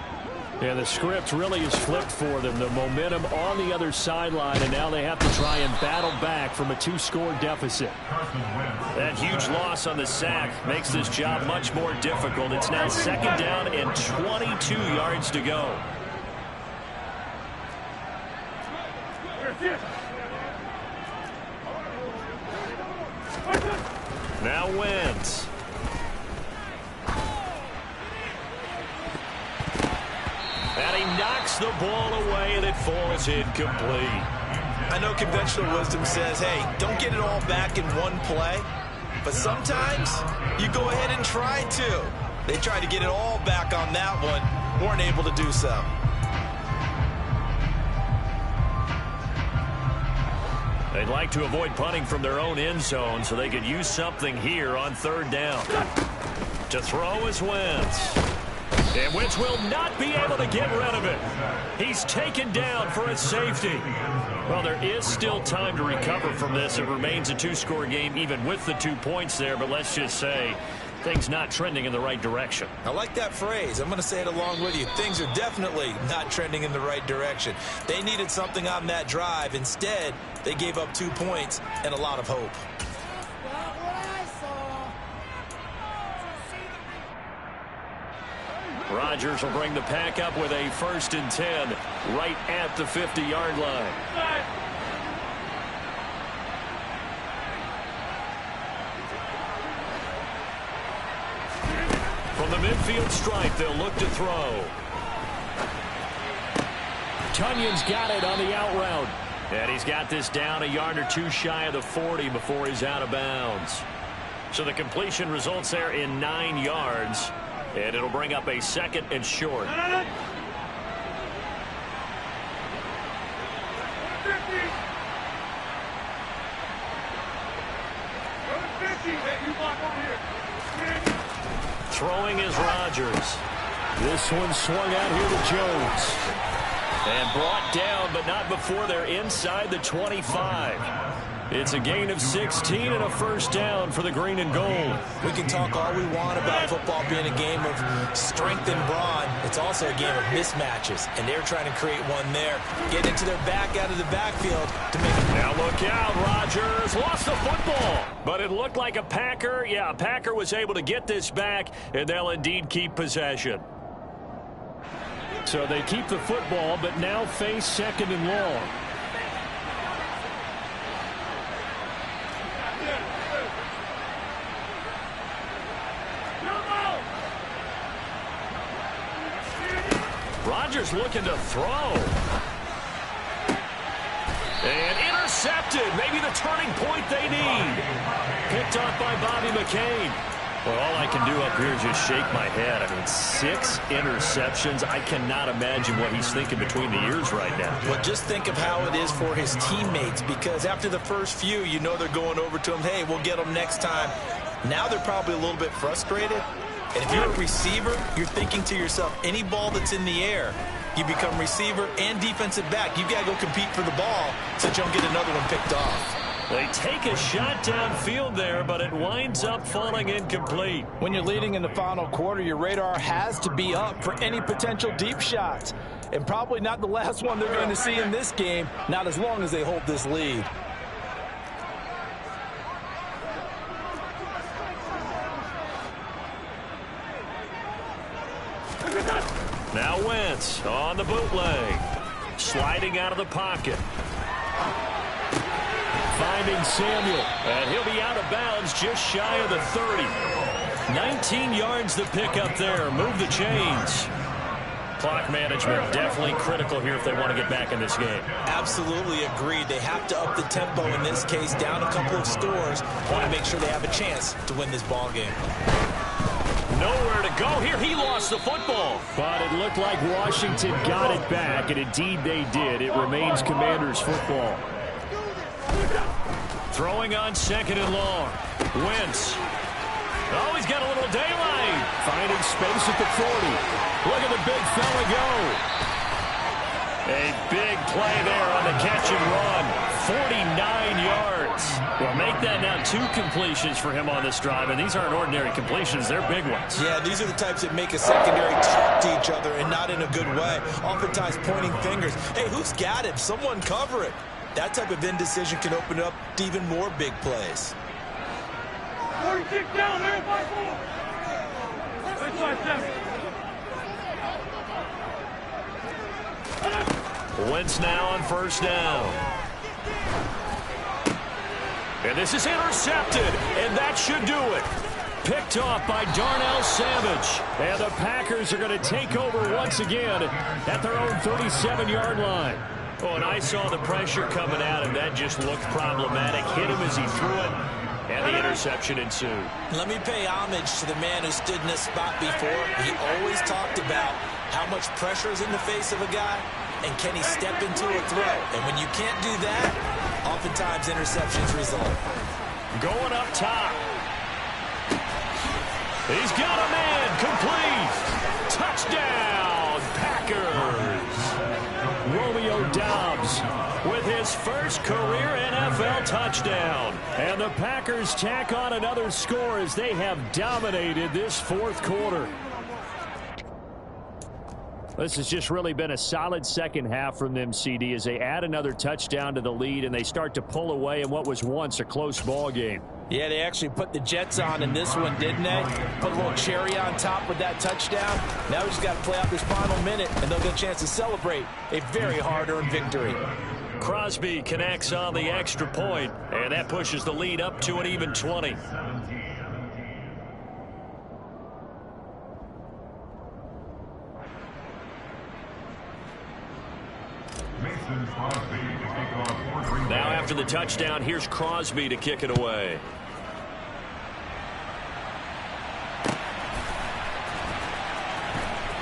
Yeah, the script really is flipped for them. The momentum on the other sideline, and now they have to try and battle back from a 2-score deficit. That huge loss on the sack makes this job much more difficult. It's now 2nd down and 22 yards to go. Now Wentz. And he knocks the ball away, and it falls incomplete. I know conventional wisdom says, hey, don't get it all back in one play. But sometimes you go ahead and try to. They tried to get it all back on that one. Weren't able to do so. They'd like to avoid punting from their own end zone so they could use something here on 3rd down. To throw is Wentz. And Wentz will not be able to get rid of it. He's taken down for a safety. Well, there is still time to recover from this. It remains a 2-score game even with the 2 points there, but let's just say things not trending in the right direction. I like that phrase. I'm going to say it along with you. Things are definitely not trending in the right direction. They needed something on that drive. Instead, they gave up 2 points and a lot of hope. Rodgers will bring the pack up with a 1st and 10 right at the 50-yard line. From the midfield stripe, they'll look to throw. Tunyon's got it on the out route. And he's got this down a yard or 2 shy of the 40 before he's out of bounds. So the completion results there in 9 yards. And it'll bring up a 2nd and short. Throwing is Rodgers. This one swung out here to Jones. And brought down, but not before they're inside the 25. It's a gain of 16 and a 1st down for the green and gold. We can talk all we want about football being a game of strength and brawn. It's also a game of mismatches, and they're trying to create one there. Get into their back out of the backfield to make it. Now look out, Rodgers lost the football. But it looked like a Packer. Yeah, a Packer was able to get this back, and they'll indeed keep possession. So they keep the football, but now face 2nd and long. Rodgers looking to throw. And intercepted. Maybe the turning point they need. Picked off by Bobby McCain. Well, all I can do up here is just shake my head. I mean, 6 interceptions. I cannot imagine what he's thinking between the ears right now. Well, just think of how it is for his teammates, because after the first few, you know they're going over to him, hey, we'll get them next time. Now they're probably a little bit frustrated. And if you're a receiver, you're thinking to yourself, any ball that's in the air, you become receiver and defensive back. You've got to go compete for the ball so that you don't get another one picked off. They take a shot downfield there, but it winds up falling incomplete. When you're leading in the final quarter, your radar has to be up for any potential deep shots. And probably not the last one they're going to see in this game, not as long as they hold this lead. Now Wentz on the bootleg. Sliding out of the pocket. Finding Samuel. And he'll be out of bounds just shy of the 30. 19 yards to pick up there. Move the chains. Clock management definitely critical here if they want to get back in this game. Absolutely agreed. They have to up the tempo in this case, down a couple of scores. Want to make sure they have a chance to win this ball game. Nowhere to go here. He lost the football. But it looked like Washington got it back, and indeed they did. It remains Commanders football. Throwing on 2nd and long. Wentz. Oh, he's got a little daylight. Finding space at the 40. Look at the big fella go. A big play there on the catch and run. 49 yards. Well, make that now about 2 completions for him on this drive, and these aren't ordinary completions. They're big ones. Yeah, these are the types that make a secondary talk to each other, and not in a good way. Oftentimes pointing fingers. Hey, who's got him? Someone cover it. That type of indecision can open up to even more big plays. 46 down there, 5-4. Wentz now on first down. And this is intercepted, and that should do it. Picked off by Darnell Savage. And the Packers are going to take over once again at their own 37-yard line. Oh, and I saw the pressure coming at him. That just looked problematic. Hit him as he threw it, and the interception ensued. Let me pay homage to the man who stood in this spot before. He always talked about how much pressure is in the face of a guy, and can he step into a throw? And when you can't do that, oftentimes interceptions result. Going up top. He's got a man. Complete. Touchdown, Packers. Romeo Doubs with his first career NFL touchdown. And the Packers tack on another score as they have dominated this fourth quarter. This has just really been a solid second half from them, CD, as they add another touchdown to the lead and they start to pull away in what was once a close ball game. Yeah, they actually put the Jets on in this one, didn't they? Put a little cherry on top with that touchdown. Now we just got to play out this final minute, and they'll get a chance to celebrate a very hard-earned victory. Crosby connects on the extra point, and that pushes the lead up to an even 20. Now after the touchdown, here's Crosby to kick it away.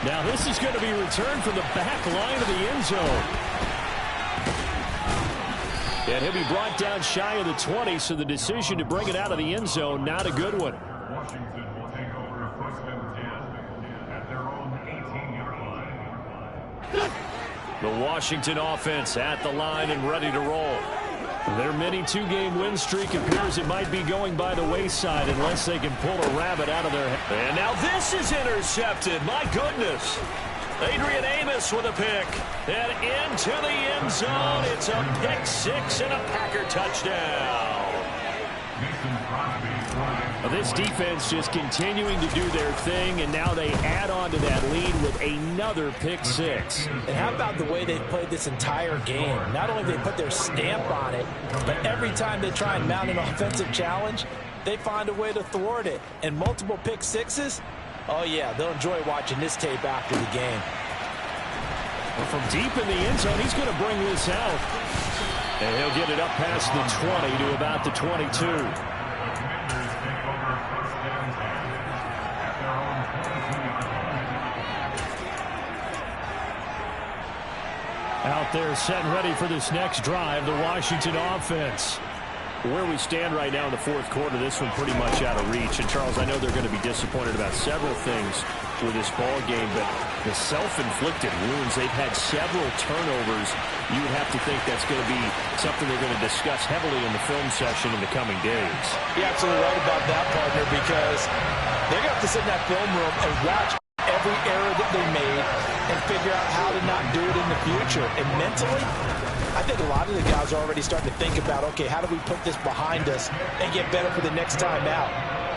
Now this is going to be returned from the back line of the end zone. And he'll be brought down shy of the 20, so the decision to bring it out of the end zone, not a good one. Washington will take over first and 10 at their own 18-yard line. The Washington offense at the line and ready to roll. Their mini 2-game win streak appears it might be going by the wayside unless they can pull a rabbit out of their head. And now this is intercepted. My goodness. Adrian Amos with a pick. And into the end zone. It's a pick 6 and a Packer touchdown. This defense just continuing to do their thing, and now they add on to that lead with another pick 6. And how about the way they've played this entire game? Not only have they put their stamp on it, but every time they try and mount an offensive challenge, they find a way to thwart it. And multiple pick 6s, oh yeah, they'll enjoy watching this tape after the game. Well, from deep in the end zone, he's going to bring this out. And he'll get it up past the 20 to about the 22. Out there set and ready for this next drive, the Washington offense. Where we stand right now in the fourth quarter, this one pretty much out of reach. And, Charles, I know they're going to be disappointed about several things with this ball game, but the self-inflicted wounds, they've had several turnovers. You would have to think that's going to be something they're going to discuss heavily in the film session in the coming days. You're absolutely right about that, partner, because they're going to have to sit in that film room and watch every error that they made and figure out how to not do it in the future. And mentally, I think a lot of the guys are already starting to think about, okay, how do we put this behind us and get better for the next time out?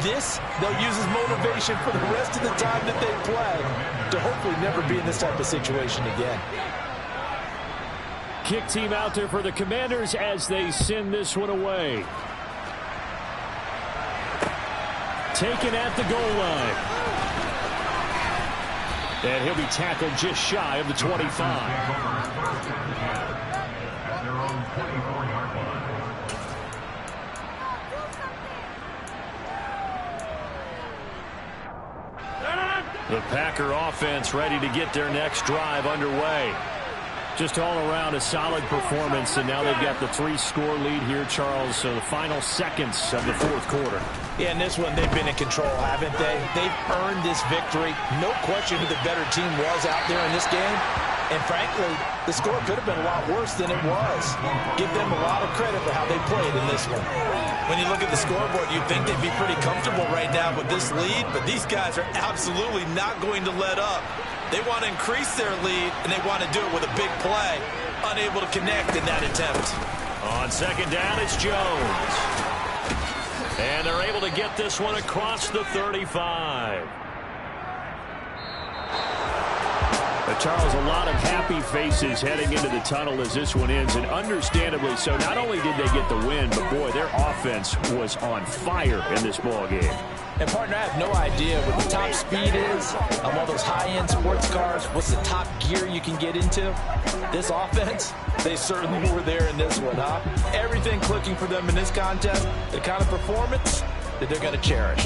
This, they'll use as motivation for the rest of the time that they play to hopefully never be in this type of situation again. Kick team out there for the Commanders as they send this one away. Taken at the goal line. And he'll be tackled just shy of the 25. The Packer offense ready to get their next drive underway. Just all around a solid performance, and now they've got the 3-score lead here, Charles. So the final seconds of the fourth quarter. Yeah, in this one, they've been in control, haven't they? They've earned this victory. No question who the better team was out there in this game. And frankly, the score could have been a lot worse than it was. Give them a lot of credit for how they played in this one. When you look at the scoreboard, you'd think they'd be pretty comfortable right now with this lead, but these guys are absolutely not going to let up. They want to increase their lead, and they want to do it with a big play. Unable to connect in that attempt. On second down, it's Jones. And they're able to get this one across the 35. Charles, a lot of happy faces heading into the tunnel as this one ends, and understandably so. Not only did they get the win, but, boy, their offense was on fire in this ball game. And, partner, I have no idea what the top speed is on all those high-end sports cars. What's the top gear you can get into? This offense, they certainly were there in this one, huh? Everything clicking for them in this contest, the kind of performance that they're going to cherish.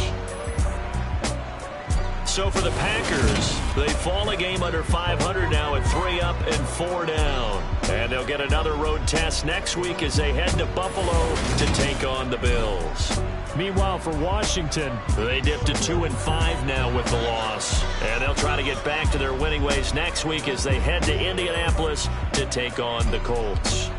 So for the Packers, they fall a game under 500 now at 3 up and 4 down. And they'll get another road test next week as they head to Buffalo to take on the Bills. Meanwhile, for Washington, they dipped to 2-5 now with the loss. And they'll try to get back to their winning ways next week as they head to Indianapolis to take on the Colts.